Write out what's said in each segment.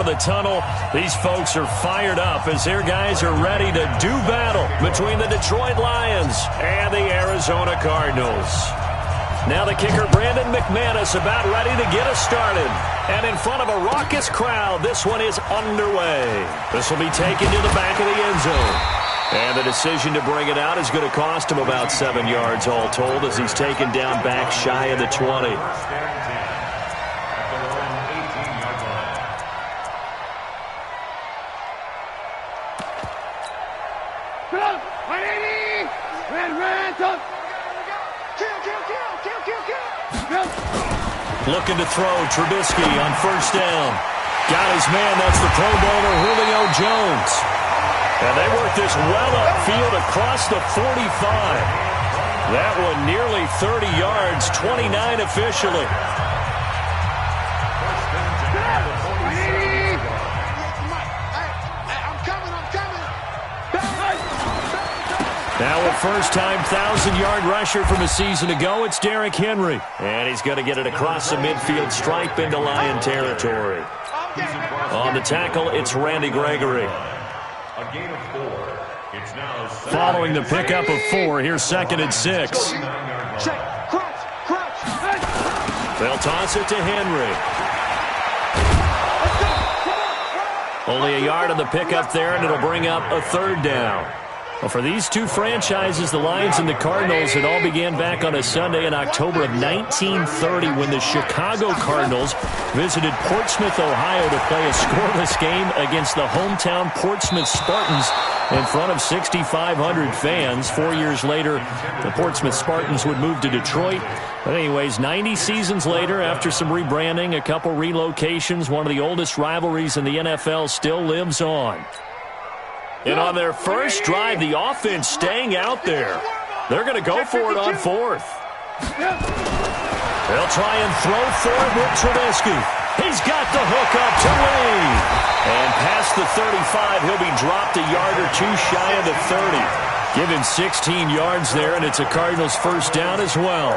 of the tunnel. These folks are fired up as their guys are ready to do battle between the Detroit Lions and the Arizona Cardinals. Now the kicker, Brandon McManus, about ready to get us started. And in front of a raucous crowd, this one is underway. This will be taken to the back of the end zone. And the decision to bring it out is going to cost him about 7 yards all told as he's taken down back shy of the 20. Looking to throw, Trubisky on first down. Got his man, that's the Pro Bowler Julio Jones. And they work this well upfield across the 45. That one nearly 30 yards, 29 officially. Now a first-time 1,000-yard rusher from a season ago, it's Derrick Henry. And he's going to get it across the midfield stripe into Lion territory. On the tackle, it's Randy Gregory. A gain of 4. It's now following the pickup of 4, here's 2nd and 6. They'll toss it to Henry. Only a yard on the pickup there, and it'll bring up a 3rd down. Well, for these two franchises, the Lions and the Cardinals, it all began back on a Sunday in October of 1930 when the Chicago Cardinals visited Portsmouth, Ohio to play a scoreless game against the hometown Portsmouth Spartans in front of 6,500 fans. 4 years later, the Portsmouth Spartans would move to Detroit. But anyways, 90 seasons later, after some rebranding, a couple relocations, one of the oldest rivalries in the NFL still lives on. And on their first drive, the offense staying out there. They're going to go for it on 4th. They'll try and throw for it with Trubisky. He's got the hook up to Lee. And past the 35, he'll be dropped a yard or two shy of the 30. Give him 16 yards there, and it's a Cardinals first down as well.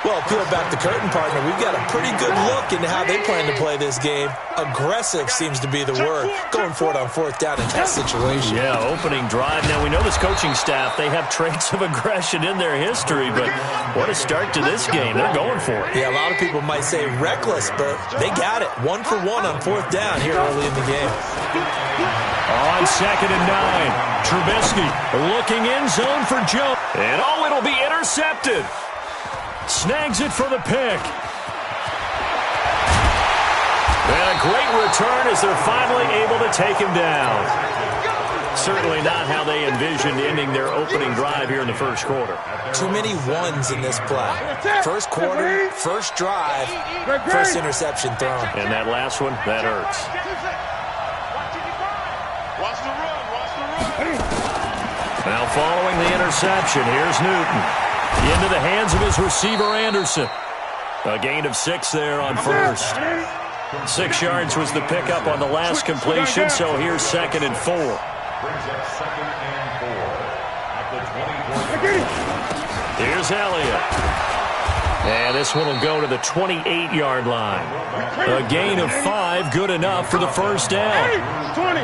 Well, peel back the curtain, partner. We've got a pretty good look into how they plan to play this game. Aggressive seems to be the word. Going for it on 4th down in that situation. Yeah, opening drive. Now, we know this coaching staff, they have traits of aggression in their history, but what a start to this game. They're going for it. Yeah, a lot of people might say reckless, but they got it. 1 for 1 on 4th down here early in the game. On 2nd and 9, Trubisky looking in zone for Joe. And, oh, it'll be intercepted. Snags it for the pick. And a great return as they're finally able to take him down. Certainly not how they envisioned ending their opening drive here in the first quarter. Too many ones in this play. First quarter, first drive, first interception thrown. And that last one, that hurts. Now following the interception, here's Newton. Into the hands of his receiver, Anderson. A gain of 6 there on first. 6 yards was the pickup on the last completion, so here's 2nd and 4. Brings up 2nd and 4 at the 24. Here's Elliott. And this one will go to the 28-yard line. A gain of 5, good enough for the first down. 20.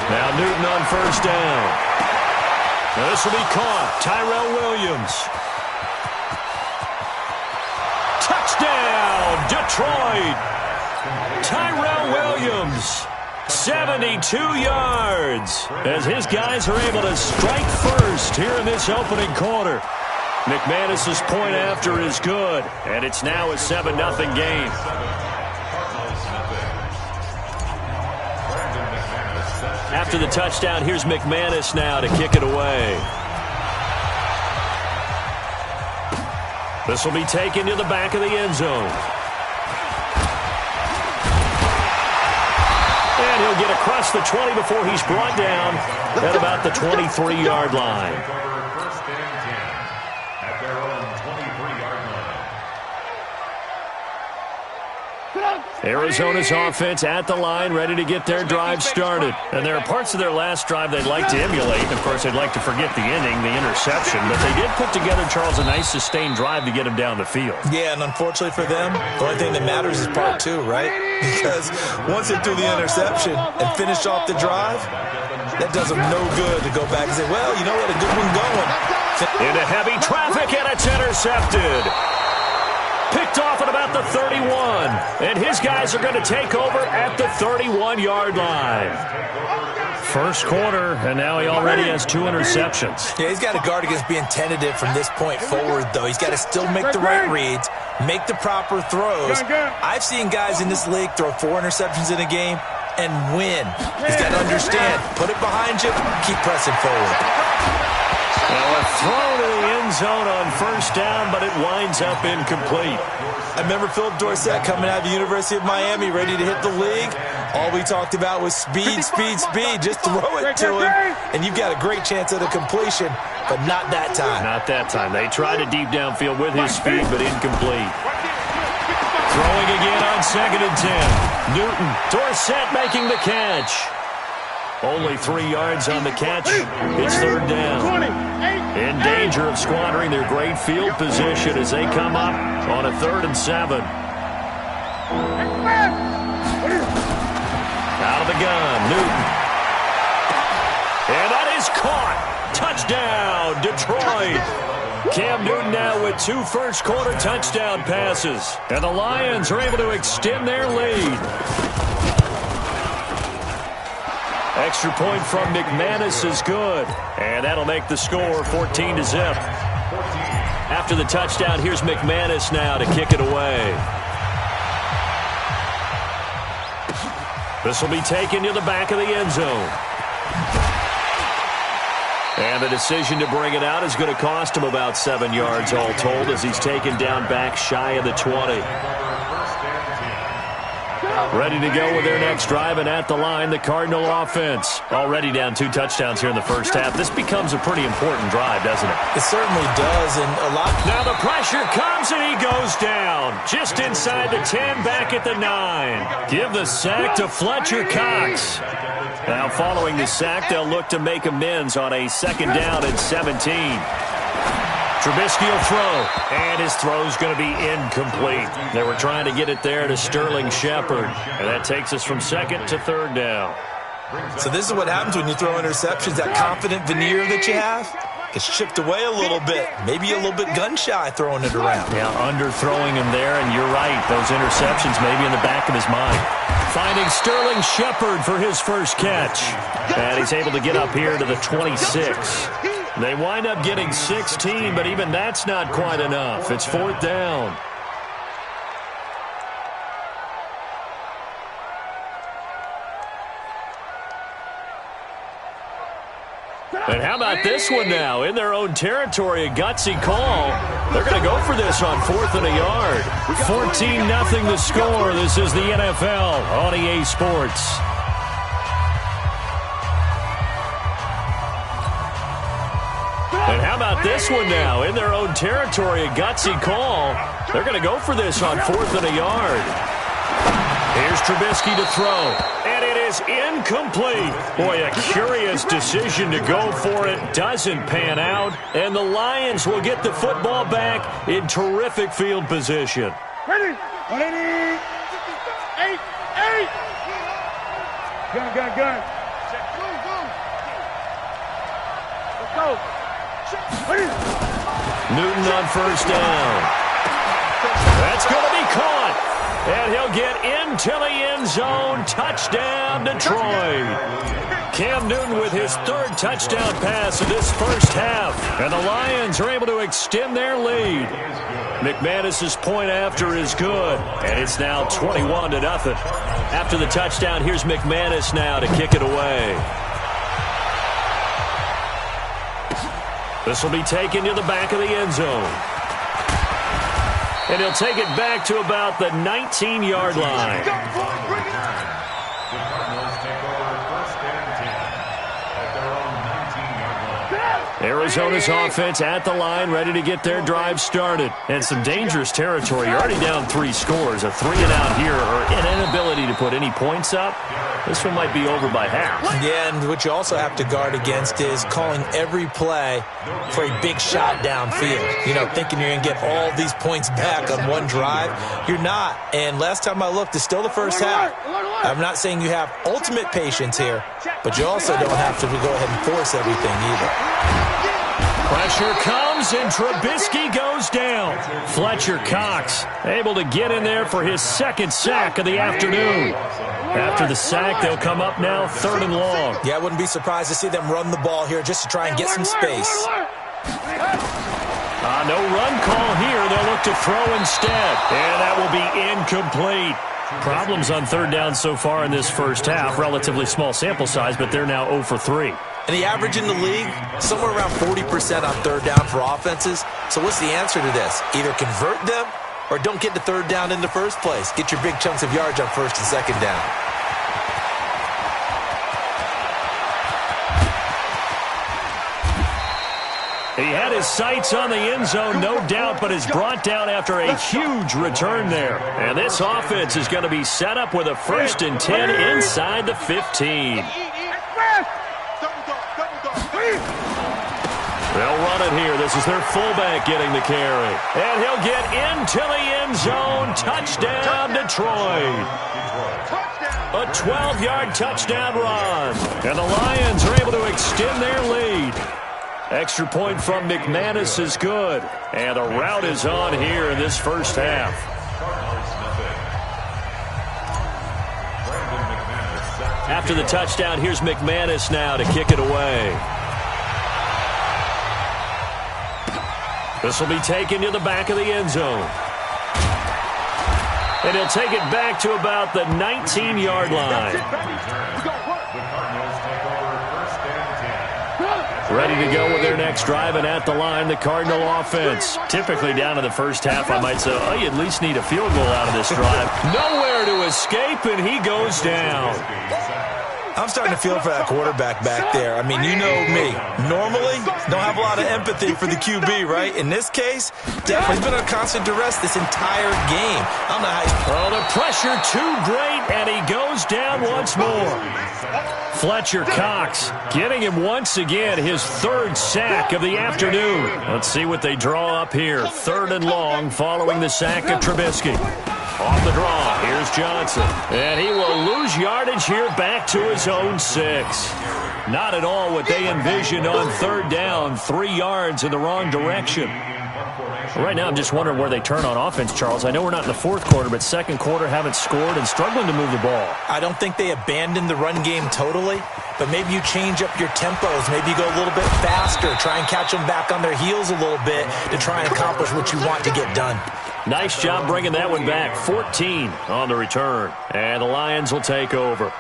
Now Newton on first down. Now this will be caught. Tyrell Williams. Touchdown, Detroit. Tyrell Williams, 72 yards. As his guys are able to strike first here in this opening quarter. McManus's point after is good. And it's now a 7-0 game. After the touchdown, here's McManus now to kick it away. This will be taken to the back of the end zone. And he'll get across the 20 before he's brought down at about the 23-yard line. First and 10 at their own 23-yard Arizona's offense at the line, ready to get their drive started. And there are parts of their last drive they'd like to emulate. Of course, they'd like to forget the inning, the interception. But they did put together, Charles, a nice sustained drive to get them down the field. Yeah, and unfortunately for them, the only thing that matters is part two, right? Because once they threw the interception and finished off the drive, that does them no good to go back and say, well, you know what, a good one going. Into heavy traffic, and it's intercepted. Picked off at about the 31. And his guys are going to take over at the 31-yard line. First quarter, and now he already has 2 interceptions. Yeah, he's got to guard against being tentative from this point forward, though. He's got to still make the right reads, make the proper throws. I've seen guys in this league throw 4 interceptions in a game and win. He's got to understand, put it behind you, keep pressing forward. Well, a throw to the end zone on first down, but it winds up incomplete. I remember Philip Dorsett coming out of the University of Miami, ready to hit the league. All we talked about was speed, speed, speed. Just throw it to him, and you've got a great chance at a completion, but not that time. Not that time. They tried a deep downfield with his speed, but incomplete. Throwing again on 2nd and 10. Newton, Dorsett making the catch. Only 3 yards on the catch. It's 3rd down. In danger of squandering their great field position as they come up on a 3rd and 7. Out of the gun, Newton. And that is caught. Touchdown, Detroit. Cam Newton now with 2 first-quarter touchdown passes. And the Lions are able to extend their lead. Extra point from McManus is good. And that'll make the score 14-0. After the touchdown, here's McManus now to kick it away. This will be taken to the back of the end zone. And the decision to bring it out is going to cost him about 7 yards all told as he's taken down back shy of the 20. Ready to go with their next drive, and at the line, the Cardinal offense. Already down 2 touchdowns here in the first half. This becomes a pretty important drive, doesn't it? It certainly does, and a lot. Now the pressure comes, and he goes down. Just inside the 10, back at the 9. Give the sack to Fletcher Cox. Now following the sack, they'll look to make amends on a 2nd down and 17. Trubisky will throw, and his throw's going to be incomplete. They were trying to get it there to Sterling Shepard, and that takes us from 2nd to 3rd down. So this is what happens when you throw interceptions. That confident veneer that you have gets chipped away a little bit. Maybe a little bit gun-shy throwing it around. Yeah, underthrowing him there, and you're right. Those interceptions maybe in the back of his mind. Finding Sterling Shepard for his first catch. And he's able to get up here to the 26. They wind up getting 16, but even that's not quite enough. It's 4th down. And how about this one now? In their own territory, a gutsy call. They're going to go for this on 4th and a yard. 14-0 the score. This is the NFL on EA Sports. And how about this one now? In their own territory, a gutsy call. They're going to go for this on 4th and a yard. Here's Trubisky to throw. And it is incomplete. Boy, a curious decision to go for it. Doesn't pan out. And the Lions will get the football back in terrific field position. Ready? 180. 8. Gun. Let's go. Newton on first down. That's going to be caught. And he'll get into the end zone. Touchdown, Detroit. Cam Newton with his 3rd touchdown pass of this first half. And the Lions are able to extend their lead. McManus's point after is good. And it's now 21-0. After the touchdown, here's McManus now to kick it away. This will be taken to the back of the end zone. And he'll take it back to about the 19-yard line. The Cardinals take over 1st and 10 at their own 19-yard line. Arizona's offense at the line, ready to get their drive started. And some dangerous territory. You're already down 3 scores. A 3-and-out here, or an inability to put any points up. This one might be over by half. Yeah, and what you also have to guard against is calling every play for a big shot downfield. You know, thinking you're going to get all these points back on one drive. You're not. And last time I looked, it's still the first half. I'm not saying you have ultimate patience here, but you also don't have to go ahead and force everything either. Pressure comes, and Trubisky goes down. Fletcher Cox able to get in there for his 2nd sack of the afternoon. After the sack, they'll come up now 3rd and long. Yeah, I wouldn't be surprised to see them run the ball here just to try and get some space. No run call here. They'll look to throw instead, and that will be incomplete. Problems on 3rd down so far in this first half. Relatively small sample size, but they're now 0 for 3. And the average in the league, somewhere around 40% on 3rd down for offenses. So what's the answer to this? Either convert them or don't get to 3rd down in the first place. Get your big chunks of yards on 1st and 2nd down. He had his sights on the end zone, no doubt, but is brought down after a huge return there. And this offense is going to be set up with a 1st and 10 inside the 15. They'll run it here. This is their fullback getting the carry. And he'll get into the end zone. Touchdown, Detroit. A 12-yard touchdown run. And the Lions are able to extend their lead. Extra point from McManus is good. And the route is on here in this first half. After the touchdown, here's McManus now to kick it away. This will be taken to the back of the end zone. And he'll take it back to about the 19-yard line. Ready to go with their next drive, and at the line, the Cardinal offense. Typically down in the first half, I might say, oh, you at least need a field goal out of this drive. Nowhere to escape, and he goes down. I'm starting to feel for that quarterback back there. I mean, you know me. Normally, don't have a lot of empathy for the QB, right? In this case, definitely been under constant duress this entire game. I don't know how the pressure too great, and he goes down once more. Fletcher Cox getting him once again, his 3rd sack of the afternoon. Let's see what they draw up here. 3rd and long following the sack of Trubisky. Off the draw, here's Johnson. And he will lose yardage here back to his own 6. Not at all what they envisioned on 3rd down. 3 yards in the wrong direction. Right now, I'm just wondering where they turn on offense, Charles. I know we're not in the 4th quarter, but 2nd quarter haven't scored and struggling to move the ball. I don't think they abandoned the run game totally, but maybe you change up your tempos. Maybe you go a little bit faster, try and catch them back on their heels a little bit to try and accomplish what you want to get done. Nice job bringing that one back. 14 on the return, and the Lions will take over.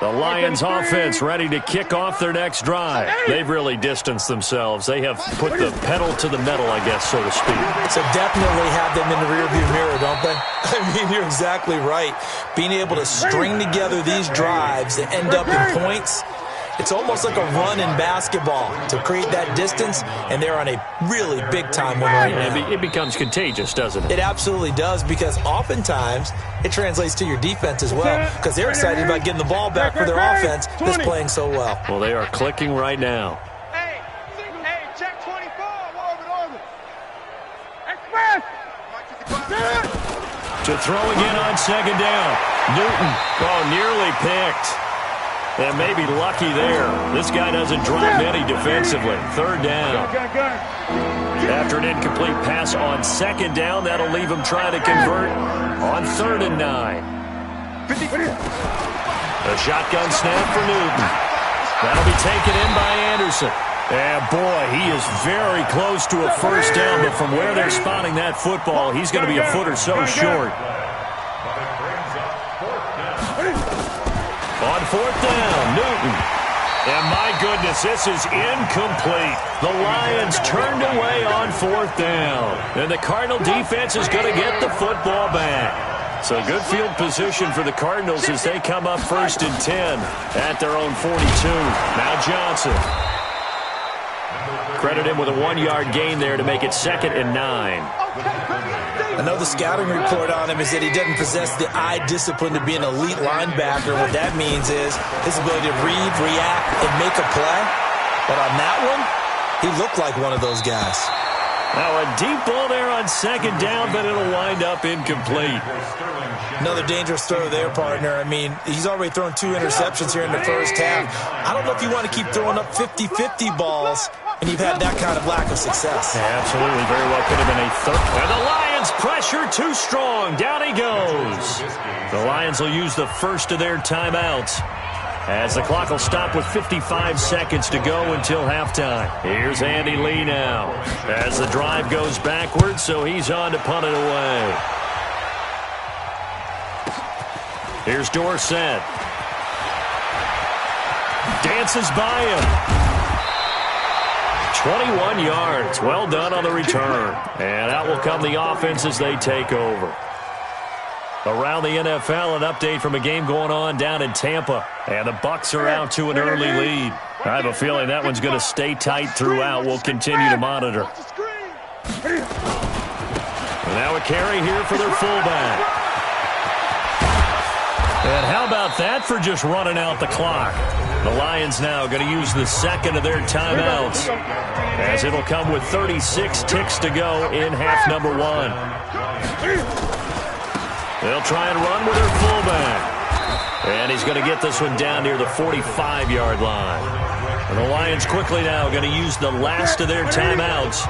The Lions offense ready to kick off their next drive. They've really distanced themselves. They have put the pedal to the metal, I guess, so to speak. So definitely have them in the rearview mirror, don't they? I mean, you're exactly right. Being able to string together these drives that end up in points, it's almost like a run in basketball to create that distance, and they're on a really big-time one right now. It becomes contagious, doesn't it? It absolutely does, because oftentimes it translates to your defense as well, because they're excited about getting the ball back for their offense that's playing so well. Well, they are clicking right now. Hey, check 24. Orbit. Express. To throw again on 2nd down. Newton, nearly picked. And maybe lucky there. This guy doesn't drop many defensively. 3rd down. After an incomplete pass on 2nd down, that'll leave him trying to convert on 3rd and 9. A shotgun snap for Newton. That'll be taken in by Anderson. And boy, he is very close to a 1st down, but from where they're spotting that football, he's going to be a foot or so short. On 4th down, Newton. And my goodness, this is incomplete. The Lions turned away on 4th down. And the Cardinal defense is going to get the football back. So good field position for the Cardinals as they come up 1st and 10 at their own 42. Now Johnson. credit him with a 1-yard gain there to make it 2nd and 9. I know the scouting report on him is that he doesn't possess the eye discipline to be an elite linebacker. What that means is his ability to read, react, and make a play. But on that one, he looked like one of those guys. Now a deep ball there on 2nd down, but it'll wind up incomplete. Another dangerous throw there, partner. I mean, he's already thrown 2 interceptions here in the first half. I don't know if you want to keep throwing up 50-50 balls and you've had that kind of lack of success. Yeah, absolutely. Very well could have been a third. And the Lions pressure too strong. Down he goes. The Lions will use the first of their timeouts, as the clock will stop with 55 seconds to go until halftime. Here's Andy Lee now as the drive goes backwards, so he's on to punt it away. Here's Dorsett. Dances by him. 21 yards. Well done on the return. And out will come the offense as they take over. Around the NFL, an update from a game going on down in Tampa. And the Bucs are out to an early lead. I have a feeling that one's going to stay tight throughout. We'll continue to monitor. Now a carry here for their fullback. And how about that for just running out the clock? The Lions now going to use the second of their timeouts, as it'll come with 36 ticks to go in half number 1. They'll try and run with their fullback. And he's going to get this one down near the 45-yard line. And the Lions quickly now going to use the last of their timeouts,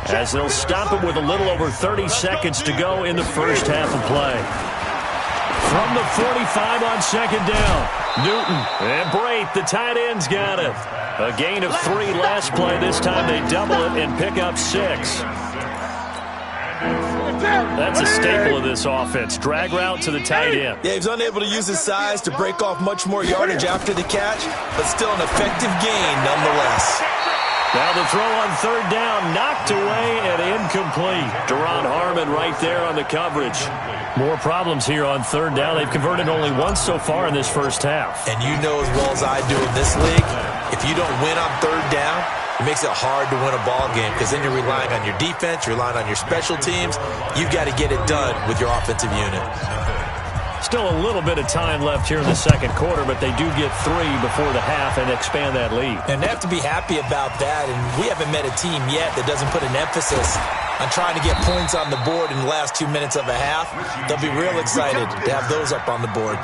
as they'll stop it with a little over 30 seconds to go in the first half of play. From the 45 on 2nd down, Newton and Brate, the tight ends, got it. A gain of 3 last play. This time they double it and pick up 6. That's a staple of this offense. Drag route to the tight end. Yeah, he was unable to use his size to break off much more yardage after the catch, but still an effective gain nonetheless. Now the throw on 3rd down, knocked away and incomplete. Deron Harmon right there on the coverage. More problems here on 3rd down. They've converted only once so far in this first half. And you know as well as I do in this league, if you don't win on 3rd down, it makes it hard to win a ball game, because then you're relying on your defense, you're relying on your special teams. You've got to get it done with your offensive unit. Still a little bit of time left here in the second quarter, but they do get 3 before the half and expand that lead. And they have to be happy about that, and we haven't met a team yet that doesn't put an emphasis on trying to get points on the board in the last 2 minutes of a half. They'll be real excited to have those up on the board.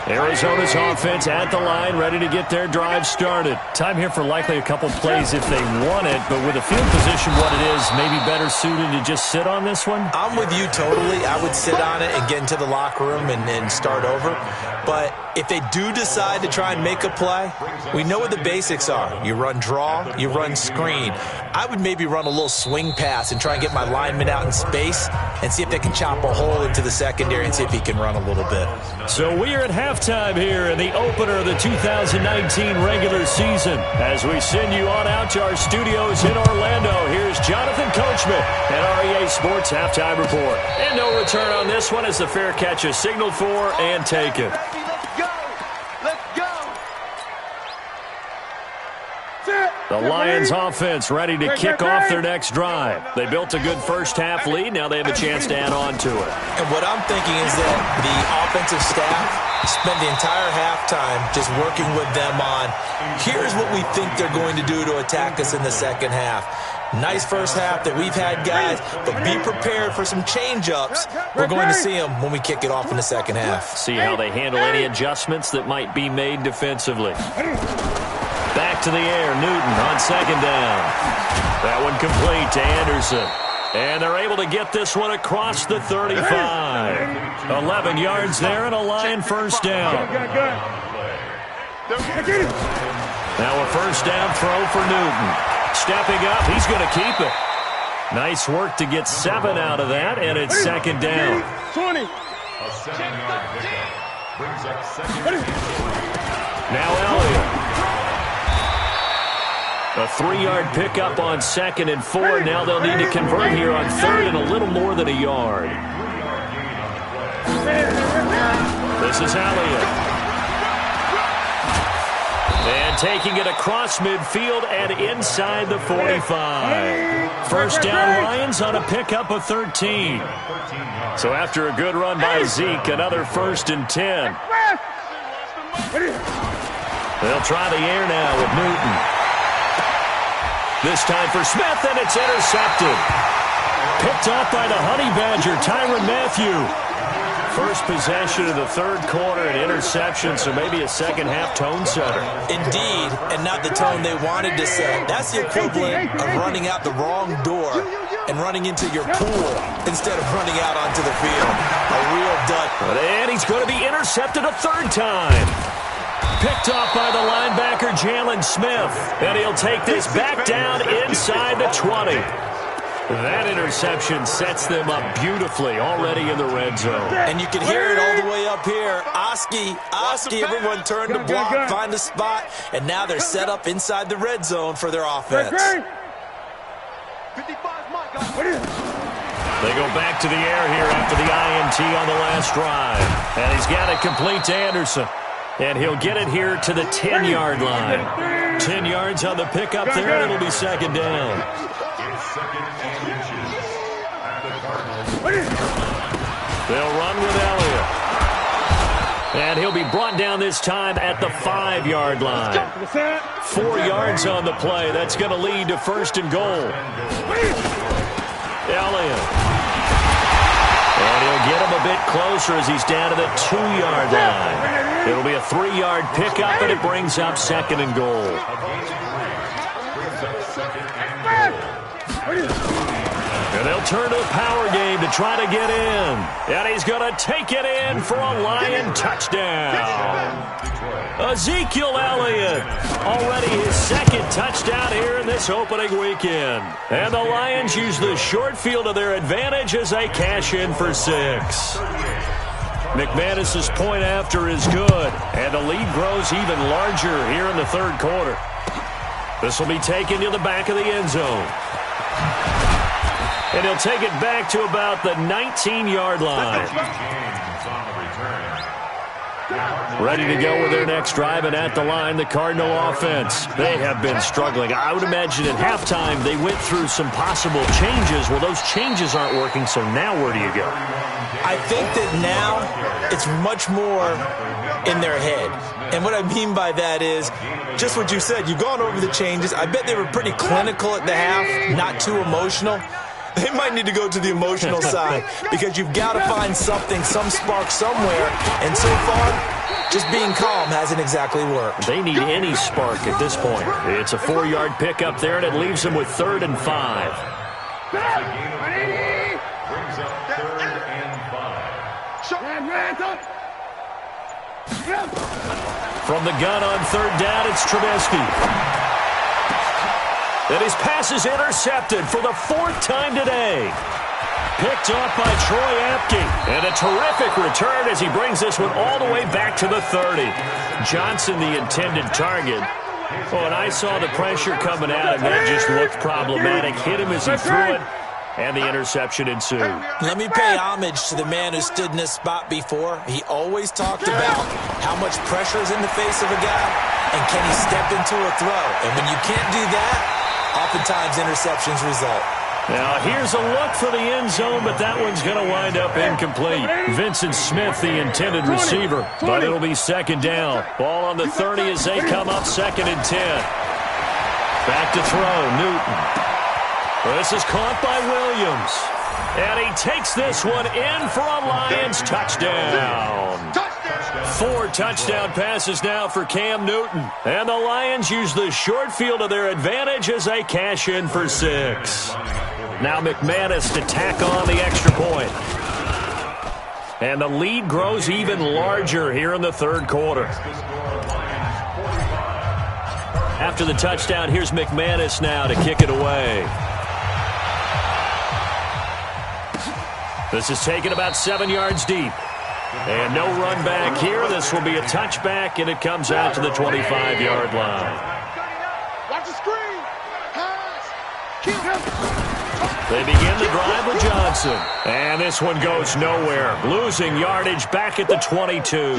Arizona's offense at the line, ready to get their drive started. Time here for likely a couple plays if they want it, but with the field position what it is, maybe better suited to just sit on this one? I'm with you totally. I would sit on it and get into the locker room and start over. But if they do decide to try and make a play, we know what the basics are. You run draw, you run screen. I would maybe run a little swing pass and try and get my lineman out in space and see if they can chop a hole into the secondary and see if he can run a little bit. So we are at halftime here in the opener of the 2019 regular season. As we send you on out to our studios in Orlando, here's Jonathan Coachman at REA Sports Halftime Report. And no return on this one as the fair catch is signaled for and taken. The Lions offense ready to kick off their next drive. They built a good first half lead. Now they have a chance to add on to it. And what I'm thinking is that the offensive staff spend the entire halftime just working with them on, here's what we think they're going to do to attack us in the second half. Nice first half that we've had, guys, but be prepared for some change-ups. We're going to see them when we kick it off in the second half. See how they handle any adjustments that might be made defensively. Back to the air, Newton on 2nd down. That one complete to Anderson. And they're able to get this one across the 35. 11 yards there and a Lion first down. Now a first down throw for Newton. Stepping up, he's going to keep it. Nice work to get 7 out of that, and it's 2nd down. 20. A 7-yard pickup brings up 2nd. Now Elliott. A 3-yard pickup on 2nd and 4. Now they'll need to convert here on 3rd and a little more than a yard. This is Elliott. And taking it across midfield and inside the 45. First down, Lions on a pickup of 13. So after a good run by Zeke, another 1st and 10. They'll try the air now with Newton. This time for Smith, and it's intercepted. Picked off by the Honey Badger, Tyrann Mathieu. First possession of the third quarter, an interception, so maybe a second-half tone setter. Indeed, and not the tone they wanted to set. That's the equivalent of running out the wrong door and running into your pool instead of running out onto the field. A real dud. And he's going to be intercepted a third time. Picked off by the linebacker, Jalen Smith. And he'll take this back down inside the 20. That interception sets them up beautifully already in the red zone. And you can hear it all the way up here. Oski, everyone turned to block, find a spot, and now they're set up inside the red zone for their offense. They go back to the air here after the INT on the last drive. And he's got it complete to Anderson. And he'll get it here to the 10-yard line. 10 yards on the pickup there, and it'll be second down. They'll run with Elliott. And he'll be brought down this time at the 5-yard line. 4 yards on the play. That's going to lead to 1st and goal. Elliott. And he'll get him a bit closer as he's down to the 2-yard line. It'll be a 3-yard pickup, and it brings up 2nd and goal. And they'll turn to the power game to try to get in. And he's going to take it in for a Lion touchdown. Ezekiel Elliott, already his 2nd touchdown here in this opening weekend. And the Lions use the short field to their advantage as they cash in for 6. McManus's point after is good, and the lead grows even larger here in the third quarter. This will be taken to the back of the end zone. And he'll take it back to about the 19-yard line. Ready to go with their next drive, and at the line, the Cardinal offense. They have been struggling. I would imagine at halftime they went through some possible changes. Well, those changes aren't working, so now where do you go? I think that now it's much more in their head. And what I mean by that is just what you said. You've gone over the changes. I bet they were pretty clinical at the half, not too emotional. They might need to go to the emotional side because you've got to find something, some spark somewhere. And so far, just being calm hasn't exactly worked. They need any spark at this point. It's a 4-yard pickup there, and it leaves them with 3rd and 5. Brings up 3rd and 5. From the gun on 3rd down, it's Trubisky. And his pass is intercepted for the 4th time today. Picked off by Troy Apke. And a terrific return as he brings this one all the way back to the 30. Johnson, the intended target. Oh, and I saw the pressure coming at him. That just looked problematic. Hit him as he threw it, and the interception ensued. Let me pay homage to the man who stood in this spot before. He always talked about how much pressure is in the face of a guy, and can he step into a throw. And when you can't do that, oftentimes interceptions result. Now, here's a look for the end zone, but that one's going to wind up incomplete. Vincent Smith, the intended receiver, but it'll be 2nd down. Ball on the 30 as they come up 2nd and 10. Back to throw, Newton. This is caught by Williams. And he takes this one in for a Lions touchdown. 4 touchdown passes now for Cam Newton. And the Lions use the short field to their advantage as they cash in for 6. Now McManus to tack on the extra point. And the lead grows even larger here in the third quarter. After the touchdown, here's McManus now to kick it away. This is taken about 7 yards deep. And no run back here. This will be a touchback, and it comes out to the 25-yard line. Watch the screen. Pass. Keep him. They begin the drive with Johnson. And this one goes nowhere. Losing yardage back at the 22.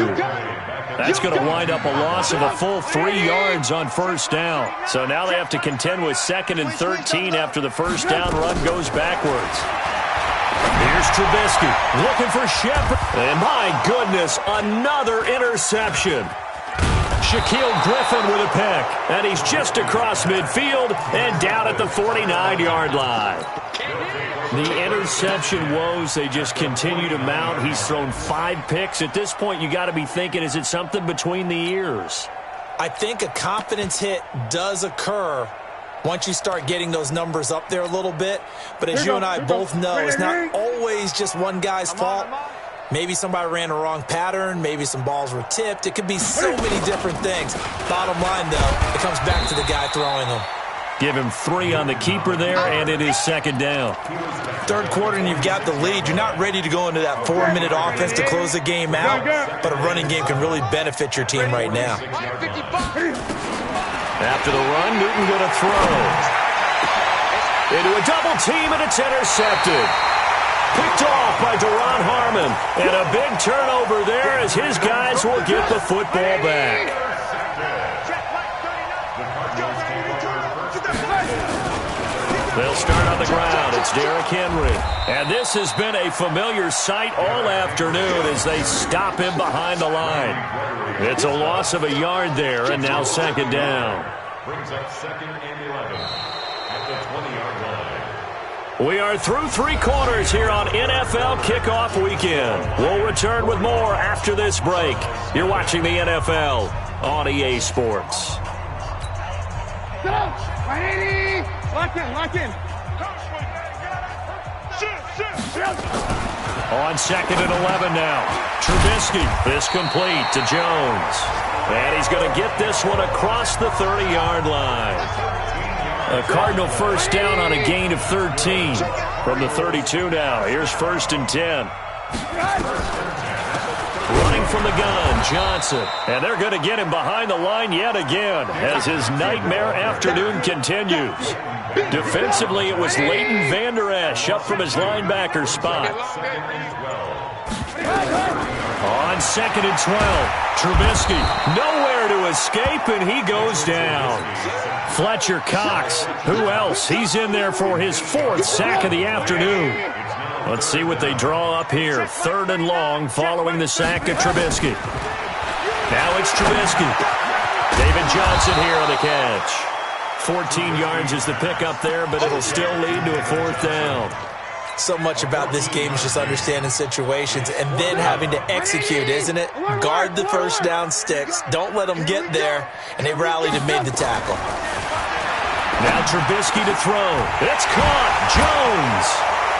That's going to wind up a loss of a full 3 yards on first down. So now they have to contend with 2nd and 13 after the first down run goes backwards. Here's Trubisky looking for Shepard. And my goodness, another interception. Shaquille Griffin with a pick. And he's just across midfield and down at the 49-yard line. The interception woes, they just continue to mount. He's thrown 5 picks. At this point, you got to be thinking, is it something between the ears? I think a confidence hit does occur once you start getting those numbers up there a little bit. But as you and I both know, it's not always just one guy's fault. Maybe somebody ran a wrong pattern. Maybe some balls were tipped. It could be so many different things. Bottom line, though, it comes back to the guy throwing them. Give him 3 on the keeper there, and it is 2nd down. Third quarter, and you've got the lead. You're not ready to go into that 4-minute offense to close the game out, but a running game can really benefit your team right now. After the run, Newton going to throw. Into a double team, and it's intercepted. Picked off by Deron Harmon. And a big turnover there as his guys will get the football back. They'll start on the ground. It's Derrick Henry. And this has been a familiar sight all afternoon as they stop him behind the line. It's a loss of a yard there, and now 2nd down. Brings up 2nd and 11 at the 20-yard line. We are through 3 quarters here on NFL Kickoff Weekend. We'll return with more after this break. You're watching the NFL on EA Sports. Go! 180! Lock in, lock in. On 2nd and 11 now. Trubisky, this complete to Jones. And he's going to get this one across the 30-yard line. A Cardinal first down on a gain of 13 from the 32 now. Here's 1st and 10. Running from the gun, Johnson. And they're going to get him behind the line yet again as his nightmare afternoon continues. Defensively, it was Leighton Vander Esch up from his linebacker spot. On 2nd and 12, Trubisky nowhere to escape, and he goes down. Fletcher Cox, who else? He's in there for his 4th sack of the afternoon. Let's see what they draw up here. 3rd and long following the sack of Trubisky. Now it's Trubisky. David Johnson here on the catch. 14 yards is the pickup there, but it'll still lead to a 4th down. So much about this game is just understanding situations and then having to execute, isn't it? Guard the first down sticks. Don't let them get there. And they rallied and made the tackle. Now Trubisky to throw. It's caught. Jones.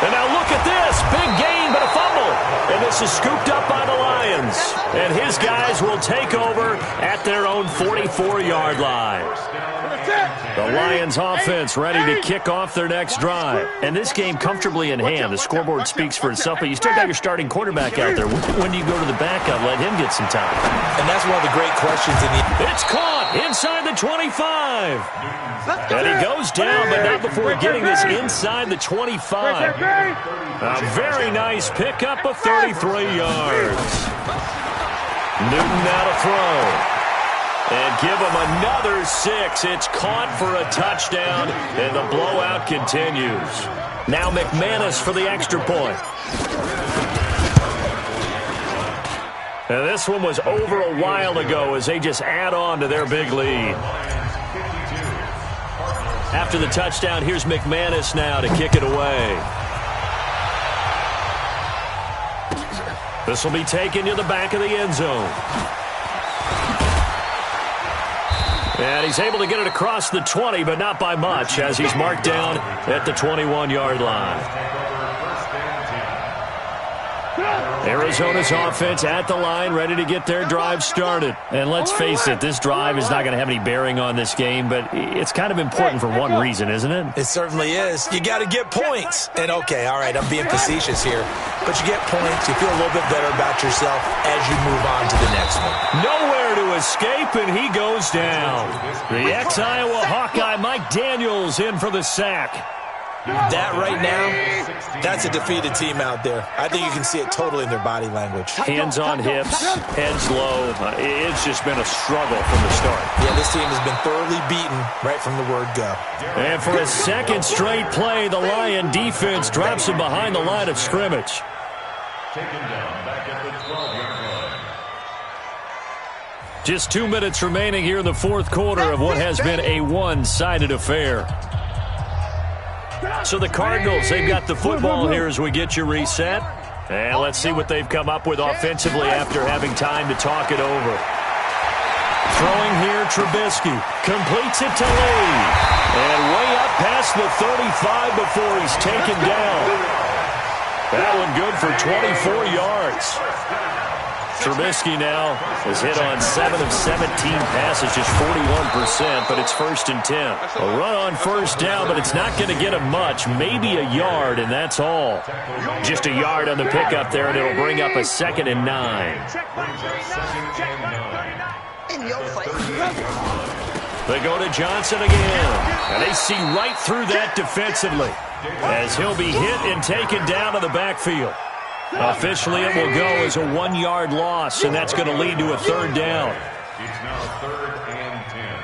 And now look at this. Big gain, but a fumble. And this is scooped up by the Lions. And his guys will take over at their own 44-yard line. The Lions offense ready to kick off their next drive. And this game comfortably in hand. The scoreboard speaks for itself, but you still got your starting quarterback out there. When do you go to the backup, let him get some time? And that's one of the great questions in the... It's caught inside the 25. And he goes down, but not before getting this inside the 25. A very nice pickup of 33 yards. Newton now to throw. And give him another 6. It's caught for a touchdown, and the blowout continues. Now McManus for the extra point. And this one was over a while ago as they just add on to their big lead. After the touchdown, here's McManus now to kick it away. This will be taken to the back of the end zone. And he's able to get it across the 20, but not by much, as he's marked down at the 21-yard line. Arizona's offense at the line, ready to get their drive started. And let's face it, this drive is not going to have any bearing on this game, but it's kind of important for one reason, isn't it? It certainly is. You got to get points. And, okay, all right, I'm being facetious here, but you get points, you feel a little bit better about yourself as you move on to the next one. Nowhere to escape, and he goes down. The ex-Iowa Hawkeye Mike Daniels in for the sack. That right now, that's a defeated team out there. I think you can see it totally in their body language. Hands on hips, heads low. It's just been a struggle from the start. Yeah, this team has been thoroughly beaten right from the word go. And for a second straight play, the Lion defense drops him behind the line of scrimmage. Taken down back at the 12-yard line. Just 2 minutes remaining here in the fourth quarter of what has been a one-sided affair. So the Cardinals, they've got the football here as we get you reset. And let's see what they've come up with offensively after having time to talk it over. Throwing here, Trubisky completes it to Lee. And way up past the 35 before he's taken down. That one good for 24 yards. Trubisky now has hit on 7 of 17 passes, just 41%, but it's 1st and 10. A run on first down, but it's not going to get him much, maybe a yard, and that's all. Just a yard on the pickup there, and it'll bring up a 2nd and 9. They go to Johnson again, and they see right through that defensively as he'll be hit and taken down to the backfield. Officially, it will go as a 1-yard loss, and that's going to lead to a 3rd down. It's now 3rd and 10.